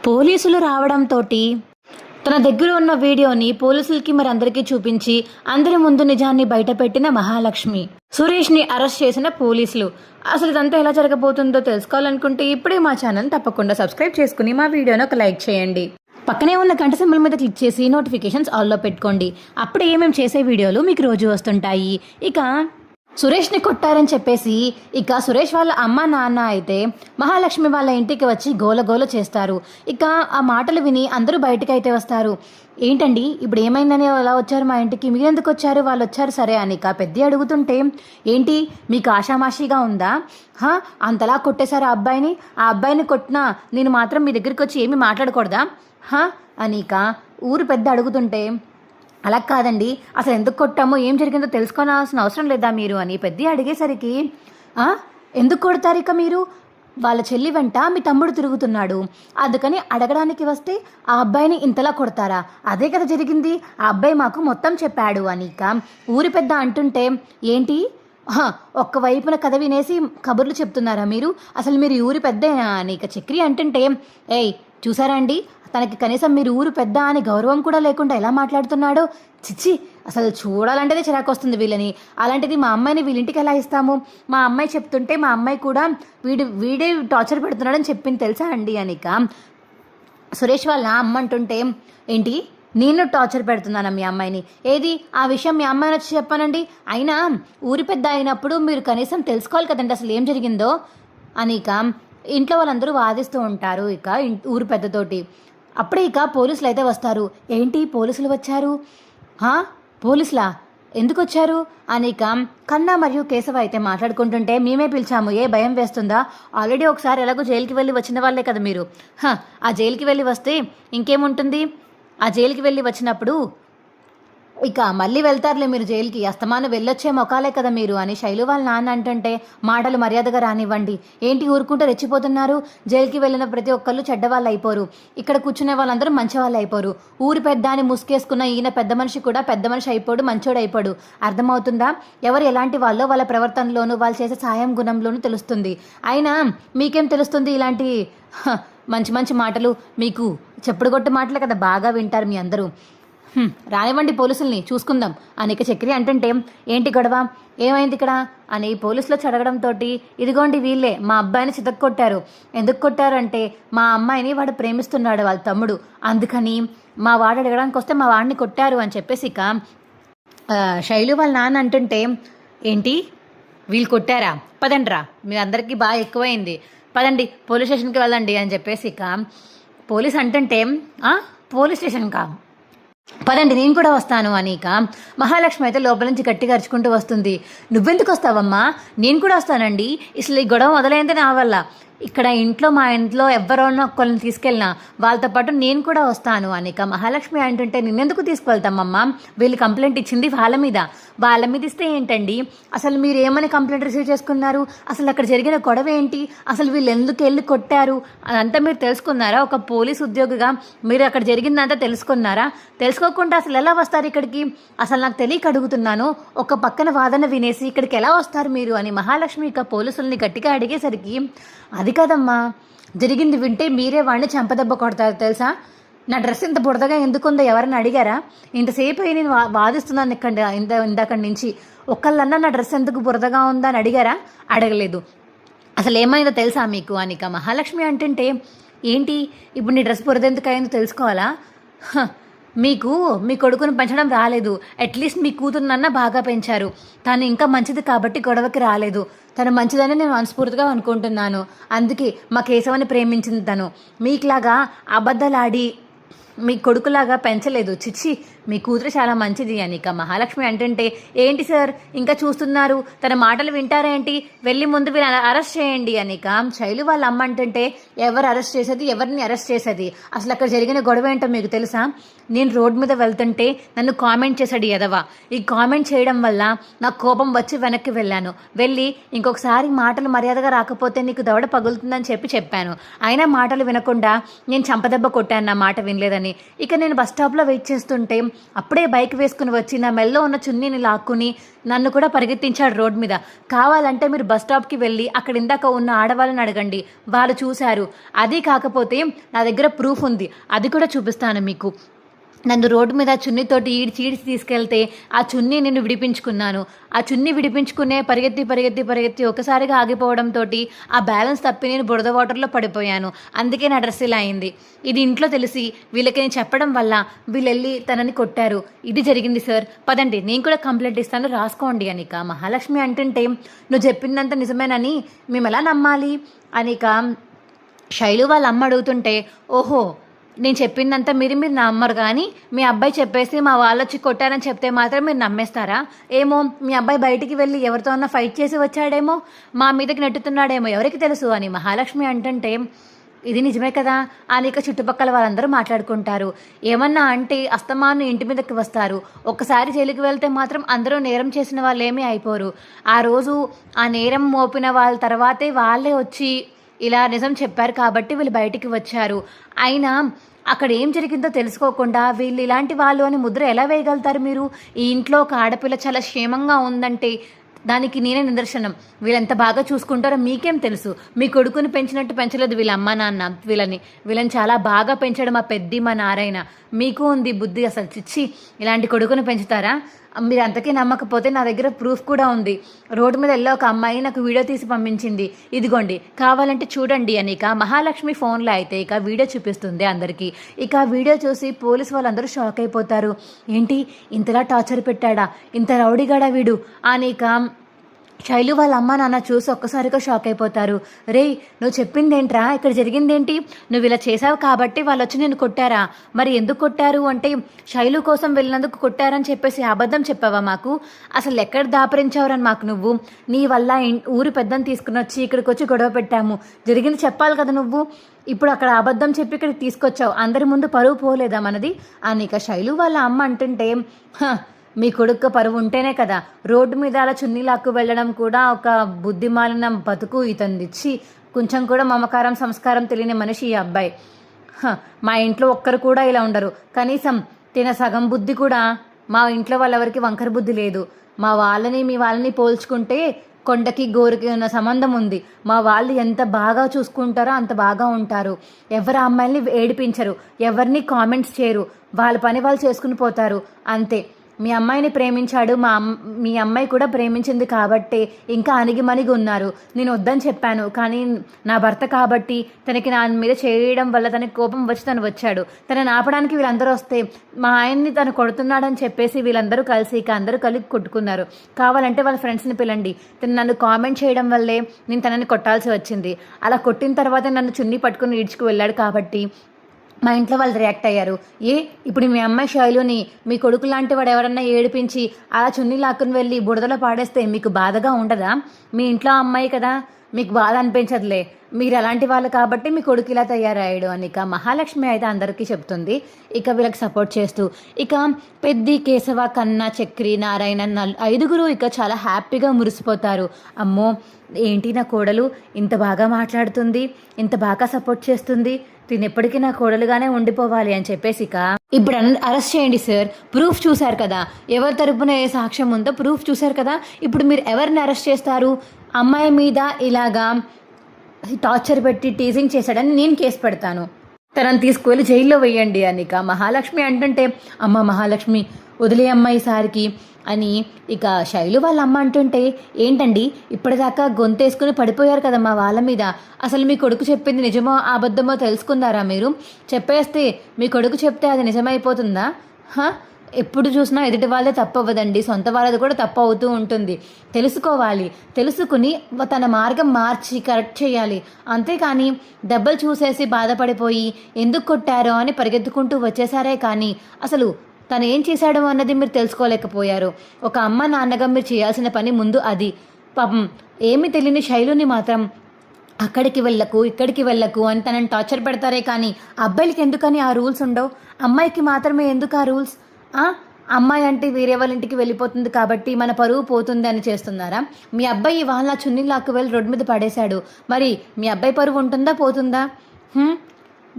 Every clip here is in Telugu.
పోలీసులు రావడంతోటి తన దగ్గర ఉన్న వీడియోని పోలీసులకి మరి అందరికీ చూపించి అందరి ముందు నిజాన్ని బయటపెట్టిన మహాలక్ష్మి. సురేష్ని అరెస్ట్ చేసిన పోలీసులు. అసలు ఇదంతా ఎలా జరగబోతుందో తెలుసుకోవాలనుకుంటే ఇప్పుడే మా ఛానల్ తప్పకుండా సబ్స్క్రైబ్ చేసుకుని మా వీడియోని ఒక లైక్ చేయండి. పక్కనే ఉన్న గంట సింబల్ మీద క్లిక్ చేసి నోటిఫికేషన్స్ ఆల్లో పెట్టుకోండి. అప్పుడే మేము చేసే వీడియోలు మీకు రోజు వస్తుంటాయి. ఇక సురేష్ని కొట్టారని చెప్పేసి ఇక సురేష్ వాళ్ళ అమ్మ నాన్న అయితే మహాలక్ష్మి వాళ్ళ ఇంటికి వచ్చి గోలగోల చేస్తారు. ఇక ఆ మాటలు విని అందరూ బయటకు అయితే వస్తారు. ఏంటండి ఇప్పుడు ఏమైందని అలా వచ్చారు మా ఇంటికి, మీరెందుకు వచ్చారు, వాళ్ళు వచ్చారు సరే అని ఇక పెద్ద అడుగుతుంటే, ఏంటి మీకు ఆషామాషిగా ఉందా, అంతలా కొట్టేశారు ఆ అబ్బాయిని కొట్టినా నేను మాత్రం మీ దగ్గరికి వచ్చి ఏమీ మాట్లాడకూడదా అని ఇక ఊరు పెద్ద అడుగుతుంటే, అలా కాదండి అసలు ఎందుకు కొట్టామో ఏం జరిగిందో తెలుసుకోవాల్సిన అవసరం లేదా మీరు అని పెద్ద అడిగేసరికి, ఎందుకు కొడతారు ఇక మీరు, వాళ్ళ చెల్లి వెంట మీ తమ్ముడు తిరుగుతున్నాడు అందుకని అడగడానికి వస్తే ఆ అబ్బాయిని ఇంతలా కొడతారా, అదే కదా జరిగింది, ఆ అబ్బాయి మాకు మొత్తం చెప్పాడు అని ఇక ఊరి పెద్ద అంటుంటే, ఏంటి ఒక్క వైపున కథ వినేసి కబుర్లు చెప్తున్నారా మీరు, అసలు మీరు ఊరి పెద్దేనా అని ఇక చక్రి అంటుంటే, ఏయ్ చూసారా అండి తనకి కనీసం మీరు ఊరు పెద్ద అని గౌరవం కూడా లేకుండా ఎలా మాట్లాడుతున్నాడో, చిచ్చి అసలు చూడాలంటేనే చిరాకు వస్తుంది వీళ్ళని. అలాంటిది మా అమ్మాయిని వీళ్ళింటికి ఎలా ఇస్తాము, మా అమ్మాయి చెప్తుంటే మా అమ్మాయి కూడా వీడే టార్చర్ పెడుతున్నాడని చెప్పింది తెలుసా అండి అనిక సురేష్ వాళ్ళ అమ్మ అంటుంటే, ఏంటి నేను టార్చర్ పెడుతున్నాను మీ అమ్మాయిని, ఏది ఆ విషయం మీ అమ్మాయిని వచ్చి చెప్పానండి, అయినా ఊరి పెద్ద అయినప్పుడు మీరు కనీసం తెలుసుకోవాలి కదండి అసలు ఏం జరిగిందో అని ఇక ఇంట్లో వాళ్ళందరూ వాదిస్తూ ఉంటారు. ఇక ఊరు పెద్దతోటి అప్పుడే ఇక పోలీసులు అయితే వస్తారు. ఏంటి పోలీసులు వచ్చారు, పోలీసులా ఎందుకు వచ్చారు అని ఇక కన్నా మరియు కేశవ అయితే మాట్లాడుకుంటుంటే, మేమే పిలిచాము, ఏ భయం వేస్తుందా, ఆల్రెడీ ఒకసారి ఎలాగో జైలుకి వెళ్ళి వచ్చిన వాళ్ళే కదా మీరు, ఆ జైలుకి వెళ్ళి వస్తే ఇంకేముంటుంది, ఆ జైలుకి వెళ్ళి వచ్చినప్పుడు ఇక మళ్ళీ వెళ్తారులే మీరు జైలుకి, అస్తమానం వెళ్ళొచ్చే మొకాలే కదా మీరు అని శైలు వాళ్ళ నాన్న అంటుంటే, మాటలు మర్యాదగా రానివ్వండి, ఏంటి ఊరుకుంటూ రెచ్చిపోతున్నారు, జైలుకి వెళ్ళిన ప్రతి ఒక్కళ్ళు చెడ్డవాళ్ళు అయిపోరు, ఇక్కడ కూర్చునే వాళ్ళందరూ మంచివాళ్ళు అయిపోరు, ఊరి పెద్ద అని ముసుకేసుకున్న ఈయన పెద్ద మనిషి కూడా పెద్ద మనిషి అయిపోడు, మంచోడు అయిపోడు, అర్థమవుతుందా, ఎవరు ఎలాంటి వాళ్ళో వాళ్ళ ప్రవర్తనలోనూ వాళ్ళు చేసే సాయం గుణంలోనూ తెలుస్తుంది, అయినా మీకేం తెలుస్తుంది ఇలాంటి మంచి మంచి మాటలు, మీకు చెప్పుడుగొట్టు మాటలే కదా బాగా వింటారు మీ అందరూ, రానివ్వండి పోలీసుల్ని చూసుకుందాం అనేక చక్రి అంటుంటే, ఏంటి గొడవ ఏమైంది ఇక్కడ అని పోలీసులు అడగడంతో, ఇదిగోండి వీళ్ళే మా అబ్బాయిని చితక్కొట్టారు, ఎందుకు కొట్టారంటే మా అమ్మాయిని వాడు ప్రేమిస్తున్నాడు వాళ్ళ తమ్ముడు, అందుకని మా వాడు అడగడానికి వస్తే మా వాడిని కొట్టారు అని చెప్పేసి ఇక శైలు వాళ్ళ నాన్న అంటుంటే, ఏంటి వీళ్ళు కొట్టారా, పదండ్రా మీ అందరికీ బాగా ఎక్కువైంది, పదండి పోలీస్ స్టేషన్కి వెళ్ళండి అని చెప్పేసి ఇక పోలీస్ అంటుంటే, పోలీస్ స్టేషన్కా పదండి నేను కూడా వస్తాను అని ఇక మహాలక్ష్మి అయితే లోపల నుంచి గట్టిగా అరుచుకుంటూ వస్తుంది. నువ్వెందుకు వస్తావమ్మా, నేను కూడా వస్తానండి, అసలు ఈ గొడవ మొదలైంది నా వల్ల, ఇక్కడ మా ఇంట్లో ఎవరైనా ఒక్కరిని తీసుకెళ్ళినా వాళ్ళతో పాటు నేను కూడా వస్తాను అని ఇక మహాలక్ష్మి అంటుంటే, నిన్నెందుకు తీసుకువెళ్తామమ్మా, వీళ్ళు కంప్లైంట్ ఇచ్చింది వాళ్ళ మీద ఇస్తే ఏంటండి, అసలు మీరు ఏమని కంప్లైంట్ రిసీవ్ చేసుకున్నారు, అసలు అక్కడ జరిగిన గొడవ ఏంటి, అసలు వీళ్ళు ఎందుకు వెళ్ళి కొట్టారు అదంతా మీరు తెలుసుకున్నారా, ఒక పోలీస్ ఉద్యోగిగా మీరు అక్కడ జరిగిందంతా తెలుసుకున్నారా, తెలుసుకోకుండా అసలు ఎలా వస్తారు ఇక్కడికి, అసలు నాకు తెలియక అడుగుతున్నాను, ఒక పక్కన వాదన వినేసి ఇక్కడికి ఎలా వస్తారు మీరు అని మహాలక్ష్మి ఇక పోలీసుల్ని గట్టిగా అడిగేసరికి, అది కాదమ్మా జరిగింది వింటే మీరే వాడిని చెంపదెబ్బ కొడతారు తెలుసా, నా డ్రెస్ ఇంత బురదగా ఎందుకుందో ఎవరైనా అడిగారా, ఇంతసేపు అయి నేను వాదిస్తున్నాను ఇందాక నుంచి, ఒక్కళ్ళన్నా నా డ్రెస్ ఎందుకు బురదగా ఉందా అని అడిగారా, అడగలేదు, అసలు ఏమైందో తెలుసా మీకు అని ఇక మహాలక్ష్మి అంటుంటే, ఏంటి ఇప్పుడు నీ డ్రెస్ బురద ఎందుకు అయిందో తెలుసుకోవాలా, మీకు మీ కొడుకుని పెంచడం రాలేదు, అట్లీస్ట్ మీ కూతురునన్నా బాగా పెంచారు, తను ఇంకా మంచిది కాబట్టి గొడవకి రాలేదు, తను మంచిదని నేను మనస్ఫూర్తిగా అనుకుంటున్నాను, అందుకే మా కేశవని ప్రేమించింది తను, మీకులాగా అబద్ధాలాడి మీ కొడుకులాగా పెంచలేదు, చిచ్చి మీ కూతురు చాలా మంచిది అని ఇక మహాలక్ష్మి అంటుంటే, ఏంటి సార్ ఇంకా చూస్తున్నారు, తన మాటలు వింటారేంటి, వెళ్ళి ముందు వీళ్ళని అరెస్ట్ చేయండి అని ఇక శైలు వాళ్ళ అమ్మ అంటుంటే, ఎవరు అరెస్ట్ చేసేది, ఎవరిని అరెస్ట్ చేసేది, అసలు అక్కడ జరిగిన గొడవ ఏంటో మీకు తెలుసా, నేను రోడ్ మీద వెళ్తుంటే నన్ను కామెంట్ చేశాడు ఎదవా, ఈ కామెంట్ చేయడం వల్ల నాకు కోపం వచ్చి వెనక్కి వెళ్ళి ఇంకొకసారి మాటలు మర్యాదగా రాకపోతే నీకు దవడ పగులుతుందని చెప్పాను, అయినా మాటలు వినకుండా నేను చంపదెబ్బ కొట్టాను నా మాట వినలేదని అని. ఇక నేను బస్ స్టాప్లో వెయిట్ చేస్తుంటే అప్పుడే బైక్ వేసుకుని వచ్చి నా మెల్లో ఉన్న చున్నీని లాక్కుని నన్ను కూడా పరిగెత్తించాడు రోడ్ మీద. కావాలంటే మీరు బస్ స్టాప్కి వెళ్ళి అక్కడ ఇందాక ఉన్న ఆడవాళ్ళని అడగండి, వాళ్ళు చూశారు. అది కాకపోతే నా దగ్గర ప్రూఫ్ ఉంది, అది కూడా చూపిస్తాను మీకు. నన్ను రోడ్డు మీద చున్నీతోటి ఈడ్చి తీసుకెళ్తే ఆ చున్నీ నేను విడిపించుకున్నాను. ఆ చున్నీ విడిపించుకునే పరిగెత్తి ఒకసారిగా ఆగిపోవడంతో ఆ బ్యాలెన్స్ తప్పి నేను బురద వాటర్లో పడిపోయాను. అందుకే నా డ్రెస్ ఇలా అయింది. ఇది ఇంట్లో తెలిసి వీళ్ళకి నేను చెప్పడం వల్ల వీళ్ళు వెళ్ళి తనని కొట్టారు. ఇది జరిగింది సార్, పదండి నేను కూడా కంప్లైంట్ ఇస్తాను, రాసుకోండి అనిక. మహాలక్ష్మి అంటుంటే నువ్వు చెప్పిందంత నిజమేనని మేము ఎలా నమ్మాలి అనిక శైలు వాళ్ళ అమ్మ అడుగుతుంటే, ఓహో నేను చెప్పిందంతా మీరు నమ్మరు, కానీ మీ అబ్బాయి చెప్పేసి మా వాళ్ళు వచ్చి కొట్టారని చెప్తే మాత్రం మీరు నమ్మేస్తారా? ఏమో మీ అబ్బాయి బయటికి వెళ్ళి ఎవరితో అన్నా ఫైట్ చేసి వచ్చాడేమో, మా మీదకి నెట్టుతున్నాడేమో, ఎవరికి తెలుసు అని మహాలక్ష్మి అంటుంటే, ఇది నిజమే కదా అని ఇక చుట్టుపక్కల వాళ్ళందరూ మాట్లాడుకుంటారు. ఏమన్నా అంటే అస్తమాను ఇంటి మీదకి వస్తారు. ఒక్కసారి జైలుకి వెళ్తే మాత్రం అందరూ నేరం చేసిన వాళ్ళు ఏమీ అయిపోరు. ఆ రోజు ఆ నేరం మోపిన వాళ్ళ తర్వాతే వాళ్ళే వచ్చి ఇలా నిజం చెప్పారు కాబట్టి వీళ్ళు బయటికి వచ్చారు. అయినా అక్కడ ఏం జరిగిందో తెలుసుకోకుండా వీళ్ళు ఇలాంటి వాళ్ళు అని ముద్ర ఎలా వేయగలుగుతారు మీరు? ఈ ఇంట్లో ఒక ఆడపిల్ల చాలా క్షేమంగా ఉందంటే దానికి నేనే నిదర్శనం. వీళ్ళెంత బాగా చూసుకుంటారో మీకేం తెలుసు? మీ కొడుకుని పెంచినట్టు పెంచలేదు వీళ్ళ అమ్మ నాన్న. వీళ్ళని చాలా బాగా పెంచడం మా పెద్ది మా నారాయణ. మీకు ఉంది బుద్ధి అసలు? చిచ్చి, ఇలాంటి కొడుకుని పెంచుతారా? మీరు అంతకీ నమ్మకపోతే నా దగ్గర ప్రూఫ్ కూడా ఉంది. రోడ్డు మీద వెళ్ళే ఒక అమ్మాయి నాకు వీడియో తీసి పంపించింది, ఇదిగోండి కావాలంటే చూడండి అని ఇక మహాలక్ష్మి ఫోన్లో అయితే ఇక వీడియో చూపిస్తుంది అందరికీ. ఇక వీడియో చూసి పోలీసు వాళ్ళందరూ షాక్ అయిపోతారు. ఏంటి ఇంతలా టార్చర్ పెట్టాడా, ఇంత రౌడీగాడా వీడు అని ఇక శైలు వాళ్ళ అమ్మ నాన్న చూసి ఒక్కసారిగా షాక్ అయిపోతారు. రే నువ్వు చెప్పిందేంట్రా, ఇక్కడ జరిగిందేంటి? నువ్వు ఇలా చేసావు కాబట్టి వాళ్ళు వచ్చి నేను కొట్టారా? మరి ఎందుకు కొట్టారు అంటే శైలు కోసం వెళ్ళినందుకు కొట్టారని చెప్పేసి అబద్ధం చెప్పావా మాకు? అసలు ఎక్కడ దాపరించావురని మాకు నువ్వు? నీ వల్ల ఊరి పెద్దని తీసుకుని వచ్చి ఇక్కడికి వచ్చి గొడవ పెట్టాము, జరిగింది చెప్పాలి కదా నువ్వు. ఇప్పుడు అక్కడ అబద్ధం చెప్పి ఇక్కడికి తీసుకొచ్చావు, అందరి ముందు పరువు పోలేదా మనది అని ఇక శైలు వాళ్ళ అమ్మ అంటుంటే, మీ కొడుకు పరువు ఉంటేనే కదా రోడ్డు మీద అలా చున్నీ లాక్కు వెళ్ళడం కూడా ఒక బుద్ధిమాలిన బతుకు ఇతందిచ్చి కొంచెం కూడా మమకారం సంస్కారం తెలియని మనిషి ఈ అబ్బాయి. మా ఇంట్లో ఒక్కరు కూడా ఇలా ఉండరు, కనీసం తిన సగం బుద్ధి కూడా మా ఇంట్లో వాళ్ళెవరికి వంకర బుద్ధి లేదు. మా వాళ్ళని మీ వాళ్ళని పోల్చుకుంటే కొండకి గోరుకి ఉన్న సంబంధం ఉంది. మా వాళ్ళు ఎంత బాగా చూసుకుంటారో అంత బాగా ఉంటారు. ఎవరు అమ్మాయిల్ని ఏడిపించరు, ఎవరిని కామెంట్స్ చేయరు, వాళ్ళ పని వాళ్ళు చేసుకుని పోతారు అంతే. మీ అమ్మాయిని ప్రేమించాడు, మీ అమ్మాయి కూడా ప్రేమించింది కాబట్టి ఇంకా అణిగిమణిగి ఉన్నారు. నేను వద్దని చెప్పాను, కానీ నా భర్త కాబట్టి తనకి నా మీద చేయడం వల్ల తనకి కోపం వచ్చి తను వచ్చాడు. తనని ఆపడానికి వీళ్ళందరూ వస్తే మా ఆయన్ని తను కొడుతున్నాడని చెప్పేసి వీళ్ళందరూ కలిసి ఇక అందరూ కలిసి కొట్టుకున్నారు. కావాలంటే వాళ్ళ ఫ్రెండ్స్ని పిలండి, తను నన్ను కామెంట్ చేయడం వల్లే నేను తనని కొట్టాల్సి వచ్చింది. అలా కొట్టిన తర్వాత నన్ను చున్నీ పట్టుకుని ఈడ్చుకు వెళ్ళాడు కాబట్టి మా ఇంట్లో వాళ్ళు రియాక్ట్ అయ్యారు. ఇప్పుడు మీ అమ్మాయి శైలుని మీ కొడుకు లాంటి వాడు ఎవరన్నా ఏడిపించి అలా చున్నీ లాక్కుని వెళ్ళి బురదలో పాడేస్తే మీకు బాధగా ఉండదా? మీ ఇంట్లో అమ్మాయి కదా, మీకు బాధ అనిపించదులే. మీరు అలాంటి వాళ్ళు కాబట్టి మీ కొడుకు ఇలా తయారయ్యాడు అని ఇక మహాలక్ష్మి అయితే అందరికీ చెప్తుంది. ఇక వీళ్ళకి సపోర్ట్ చేస్తూ ఇక పెద్ది, కేశవ, కన్న, చక్రి, నారాయణ ఐదుగురు ఇక చాలా హ్యాపీగా మురిసిపోతారు. అమ్మో ఏంటి నా కోడలు ఇంత బాగా మాట్లాడుతుంది, ఇంత బాగా సపోర్ట్ చేస్తుంది, తిని ఎప్పటికీ నా కోడలుగానే ఉండిపోవాలి అని చెప్పేసి ఇక ఇప్పుడు అరెస్ట్ చేయండి సార్, ప్రూఫ్ చూశారు కదా, ఎవరి తరపున ఏ సాక్ష్యం ఉందో ప్రూఫ్ చూశారు కదా, ఇప్పుడు మీరు ఎవరిని అరెస్ట్ చేస్తారు? అమ్మాయి మీద ఇలాగా టార్చర్ పెట్టి టీజింగ్ చేశాడని నేను కేసు పెడతాను, తనని తీసుకువెళ్ళి జైల్లో వేయండి అని ఇక మహాలక్ష్మి అంటుంటే, అమ్మ మహాలక్ష్మి వదిలే అమ్మ ఈసారికి అని ఇక శైలు వాళ్ళ అమ్మ అంటుంటే, ఏంటండి ఇప్పటిదాకా గొంతేసుకుని పడిపోయారు కదా మా వాళ్ళ మీద, అసలు మీ కొడుకు చెప్పింది నిజమో అబద్ధమో తెలుసుకున్నారా మీరు? చెప్పేస్తే మీ కొడుకు చెప్తే అది నిజమైపోతుందా? ఎప్పుడు చూసినా ఎదుటి వాళ్ళే తప్పవ్వదండి, సొంత వాళ్ళది కూడా తప్పు అవుతూ ఉంటుంది. తెలుసుకోవాలి, తెలుసుకుని తన మార్గం మార్చి కరెక్ట్ చేయాలి. అంతేకాని దెబ్బలు చూసేసి బాధపడిపోయి ఎందుకు కొట్టారో అని పరిగెత్తుకుంటూ వచ్చేసారే కానీ అసలు తను ఏం చేశాడో అన్నది మీరు తెలుసుకోలేకపోయారు. ఒక అమ్మ నాన్నగా మీరు చేయాల్సిన పని ముందు అది. పాపం ఏమి తెలియని శైలుని మాత్రం అక్కడికి వెళ్ళకు ఇక్కడికి వెళ్ళకు అని తనని టార్చర్ పెడతారే కానీ అబ్బాయిలకి ఎందుకని ఆ రూల్స్ ఉండవు? అమ్మాయికి మాత్రమే ఎందుకు ఆ రూల్స్? అమ్మాయి అంటే వేరే వాళ్ళ ఇంటికి వెళ్ళిపోతుంది కాబట్టి మన పరువు పోతుంది అని చేస్తున్నారా? మీ అబ్బాయి వాళ్ళ చున్నీ లాక్కు వెళ్ళి రోడ్డు మీద పడేశాడు, మరి మీ అబ్బాయి పరువు ఉంటుందా పోతుందా?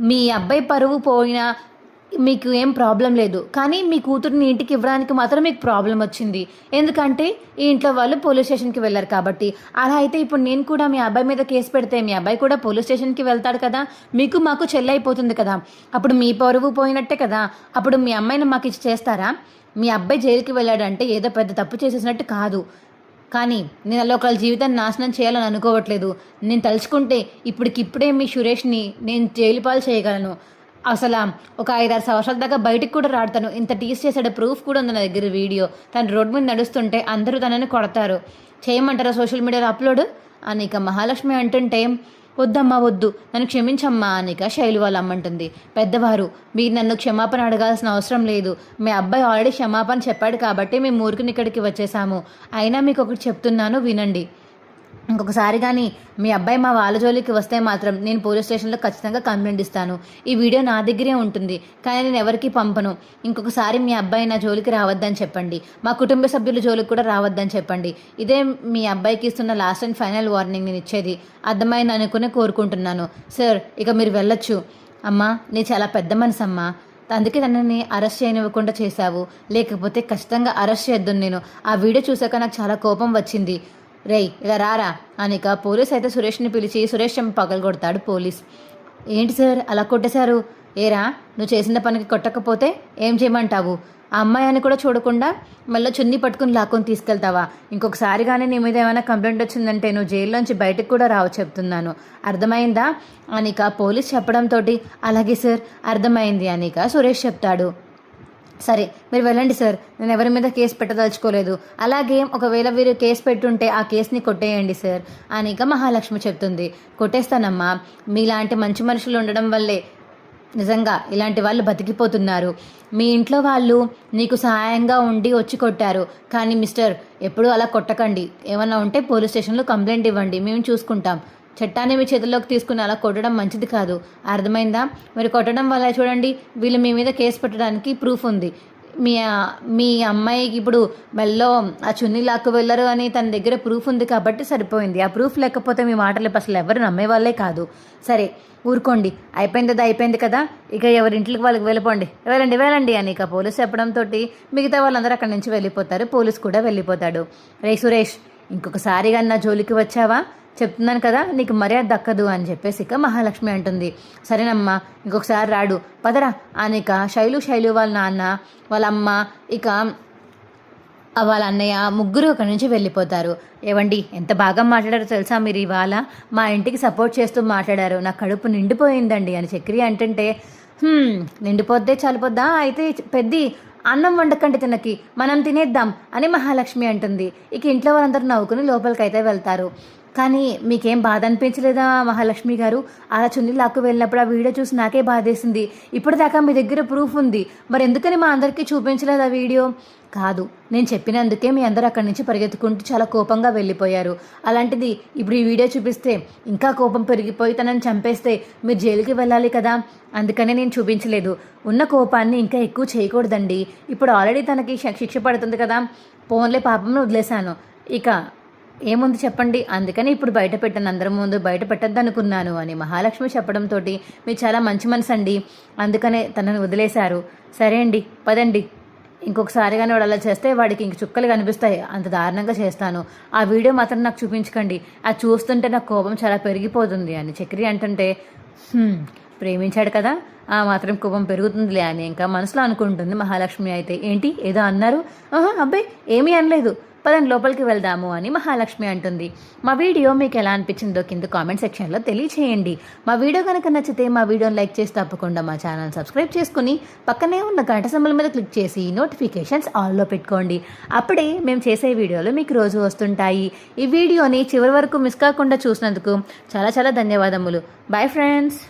మీ అబ్బాయి పరువు పోయినా మీకు ఏం ప్రాబ్లం లేదు, కానీ మీ కూతుర్ని ఇంటికి ఇవ్వడానికి మాత్రం మీకు ప్రాబ్లం వచ్చింది. ఎందుకంటే ఈ ఇంట్లో వాళ్ళు పోలీస్ స్టేషన్కి వెళ్ళారు కాబట్టి. అలా అయితే ఇప్పుడు నేను కూడా మీ అబ్బాయి మీద కేసు పెడితే మీ అబ్బాయి కూడా పోలీస్ స్టేషన్కి వెళ్తాడు కదా, మీకు మాకు చెల్లి అయిపోతుంది కదా, అప్పుడు మీ పరువు పోయినట్టే కదా. అప్పుడు మీ అమ్మాయిని మాకు ఇచ్చి చేస్తారా? మీ అబ్బాయి జైలుకి వెళ్ళాడంటే ఏదో పెద్ద తప్పు చేసేసినట్టు కాదు, కానీ నేను అలా ఒకళ్ళ జీవితాన్ని నాశనం చేయాలని అనుకోవట్లేదు. నేను తలుచుకుంటే ఇప్పటికిప్పుడే మీ సురేష్ని నేను జైలు పాలు చేయగలను. అసలు ఒక 5-6 సంవత్సరాల దాకా బయటికి కూడా రాడతాను. ఇంత టీస్ చేసాడు, ప్రూఫ్ కూడా ఉంది నా దగ్గర వీడియో. తను రోడ్డు మీద నడుస్తుంటే అందరూ తనని కొడతారు. చేయమంటారా సోషల్ మీడియాలో అప్లోడ్ అని ఇక మహాలక్ష్మి అంటుంటే, వద్దమ్మా వద్దు, నన్ను క్షమించమ్మా అనిక శైలు వాళ్ళ అమ్మంటుంది. పెద్దవారు, మీరు నన్ను క్షమాపణ అడగాల్సిన అవసరం లేదు. మీ అబ్బాయి ఆల్రెడీ క్షమాపణ చెప్పాడు కాబట్టి మేము ఊరికి ఇక్కడికి వచ్చేసాము. అయినా మీకు ఒకటి చెప్తున్నాను, వినండి. ఇంకొకసారి కానీ మీ అబ్బాయి మా వాళ్ళ జోలికి వస్తే మాత్రం నేను పోలీస్ స్టేషన్లో ఖచ్చితంగా కంప్లైంట్ ఇస్తాను. ఈ వీడియో నా దగ్గరే ఉంటుంది, కానీ నేను ఎవరికి పంపను. ఇంకొకసారి మీ అబ్బాయి నా జోలికి రావద్దని చెప్పండి. మా కుటుంబ సభ్యుల జోలికి కూడా రావద్దని చెప్పండి. ఇదే మీ అబ్బాయికి ఇస్తున్న లాస్ట్ అండ్ ఫైనల్ వార్నింగ్ నేను ఇచ్చేది. అర్థమైంది అనుకునే కోరుకుంటున్నాను. సార్, ఇక మీరు వెళ్ళొచ్చు. అమ్మా, నీ చాలా పెద్ద మనసు అమ్మా, అందుకే తనని అరెస్ట్ చేయనివ్వకుండా చేశావు. లేకపోతే ఖచ్చితంగా అరెస్ట్ చేద్దాను నేను. ఆ వీడియో చూసాక నాకు చాలా కోపం వచ్చింది. రేయ్ ఇలా రారా అనిక పోలీస్ అయితే సురేష్ని పిలిచి సురేష్ చెంప పగలగొడతాడు పోలీస్. ఏంటి సార్ అలా కొట్టేశారు? ఏరా, నువ్వు చేసిన పనికి కొట్టకపోతే ఏం చేయమంటావు? ఆ అమ్మాయి అని కూడా చూడకుండా మళ్ళీ చున్నీ పట్టుకుని లాక్కొని తీసుకెళ్తావా? ఇంకొకసారి కానీ నీ మీద ఏమైనా కంప్లైంట్ వచ్చిందంటే నువ్వు జైల్లోంచి బయటకు కూడా రావు, చెప్తున్నాను. అర్థమైందా అనిక పోలీస్ చెప్పడంతో అలాగే సార్ అర్థమైంది అనిక సురేష్ చెప్తాడు. సరే, మీరు వెళ్ళండి సార్, నేను ఎవరి మీద కేసు పెట్టదలుచుకోలేదు. అలాగే ఒకవేళ వీరు కేసు పెట్టుంటే ఆ కేసుని కొట్టేయండి సార్ అనిక మహాలక్ష్మి చెప్తుంది. కొట్టేస్తానమ్మా, మీలాంటి మంచి మనుషులు ఉండడం వల్లే నిజంగా ఇలాంటి వాళ్ళు బతికిపోతున్నారు. మీ ఇంట్లో వాళ్ళు నీకు సహాయంగా ఉండి వచ్చి కొట్టారు, కానీ మిస్టర్ ఎప్పుడూ అలా కొట్టకండి. ఏమన్నా ఉంటే పోలీస్ స్టేషన్లో కంప్లైంట్ ఇవ్వండి, మేము చూసుకుంటాం. చట్టాన్ని మీ చేతుల్లోకి తీసుకుని అలా కొట్టడం మంచిది కాదు, అర్థమైందా? మీరు కొట్టడం వల్ల చూడండి, వీళ్ళు మీ మీద కేసు పెట్టడానికి ప్రూఫ్ ఉంది. మీ అమ్మాయికి ఇప్పుడు మెల్లో ఆ చున్నీ లాక్కు వెళ్ళరు అని తన దగ్గర ప్రూఫ్ ఉంది కాబట్టి సరిపోయింది. ఆ ప్రూఫ్ లేకపోతే మీ మాటలు అసలు ఎవరు నమ్మేవాళ్ళే కాదు. సరే ఊరుకోండి, అయిపోయింది కదా, ఇక ఎవరింటికి వాళ్ళకి వెళ్ళిపోండి, వెళ్ళండి అని ఇక పోలీసు చెప్పడంతో మిగతా వాళ్ళందరూ అక్కడి నుంచి వెళ్ళిపోతారు. పోలీసు కూడా వెళ్ళిపోతాడు. రే సురేష్, ఇంకొకసారిగా నా జోలికి వచ్చావా చెప్తున్నాను కదా, నీకు మర్యాద దక్కదు అని చెప్పేసి ఇక మహాలక్ష్మి అంటుంది. సరేనమ్మా, ఇంకొకసారి రాడు, పదరా అనిక శైలు వాళ్ళ నాన్న, వాళ్ళ అమ్మ, ఇక వాళ్ళ అన్నయ్య ముగ్గురు అక్కడి నుంచి వెళ్ళిపోతారు. ఏవండి, ఎంత బాగా మాట్లాడారో తెలుసా మీరు ఇవాళ? మా ఇంటికి సపోర్ట్ చేస్తూ మాట్లాడారు, నా కడుపు నిండిపోయిందండి అని చక్రి అంటుంటే, నిండిపోద్దే చాలిపోద్దా, అయితే పెద్ది అన్నం వండకండి తినకి, మనం తినేద్దాం అని మహాలక్ష్మి అంటుంది. ఇక ఇంట్లో వాళ్ళందరూ నవ్వుకుని లోపలికి అయితే వెళ్తారు. కానీ మీకేం బాధ అనిపించలేదా మహాలక్ష్మి గారు? అలా చున్నీ లాక్కు వెళ్ళినప్పుడు ఆ వీడియో చూసి నాకే బాధేసింది. ఇప్పటిదాకా మీ దగ్గర ప్రూఫ్ ఉంది, మరి ఎందుకని మా అందరికీ చూపించలేదు ఆ వీడియో? కాదు, నేను చెప్పినందుకే మీ అందరూ అక్కడి నుంచి పరిగెత్తుకుంటూ చాలా కోపంగా వెళ్ళిపోయారు. అలాంటిది ఇప్పుడు ఈ వీడియో చూపిస్తే ఇంకా కోపం పెరిగిపోయి తనని చంపేస్తే మీరు జైలుకి వెళ్ళాలి కదా, అందుకనే నేను చూపించలేదు. ఉన్న కోపాన్ని ఇంకా ఎక్కువ చేయకూడదండి. ఇప్పుడు ఆల్రెడీ తనకి శిక్ష పడుతుంది కదా, పోన్లే పాపంను వదిలేశాను, ఇక ఏముంది చెప్పండి, అందుకని ఇప్పుడు బయట పెట్టాను, అందరం ముందు బయట పెట్టద్దనుకున్నాను అని మహాలక్ష్మి చెప్పడంతో మీరు చాలా మంచి మనసు అండి, అందుకనే తనని వదిలేశారు. సరే అండి, పదండి, ఇంకొకసారి కానీ వాడు అలా చేస్తే వాడికి ఇంక చుక్కలు కనిపిస్తాయి, అంత దారుణంగా చేస్తాను. ఆ వీడియో మాత్రం నాకు చూపించకండి, అది చూస్తుంటే నాకు కోపం చాలా పెరిగిపోతుంది అని చక్రి అంటుంటే, ప్రేమించాడు కదా, ఆ మాత్రం కోపం పెరుగుతుందిలే అని ఇంకా మనసులో అనుకుంటుంది మహాలక్ష్మి. అయితే ఏంటి ఏదో అన్నారు? అబ్బాయి ఏమీ అనలేదు, పదండి లోపలికి వెళ్దాము అని మహాలక్ష్మి అంటుంది. మా వీడియో మీకు ఎలా అనిపించిందో కింద కామెంట్ సెక్షన్లో తెలియచేయండి. మా వీడియో కనుక నచ్చితే మా వీడియోని లైక్ చేసి తప్పకుండా మా ఛానల్ సబ్స్క్రైబ్ చేసుకుని పక్కనే ఉన్న గంట సింబల్ మీద క్లిక్ చేసి నోటిఫికేషన్స్ ఆల్లో పెట్టుకోండి. అప్పుడే మేము చేసే వీడియోలు మీకు రోజు వస్తుంటాయి. ఈ వీడియోని చివరి వరకు మిస్ కాకుండా చూసినందుకు చాలా చాలా ధన్యవాదములు. Bye friends.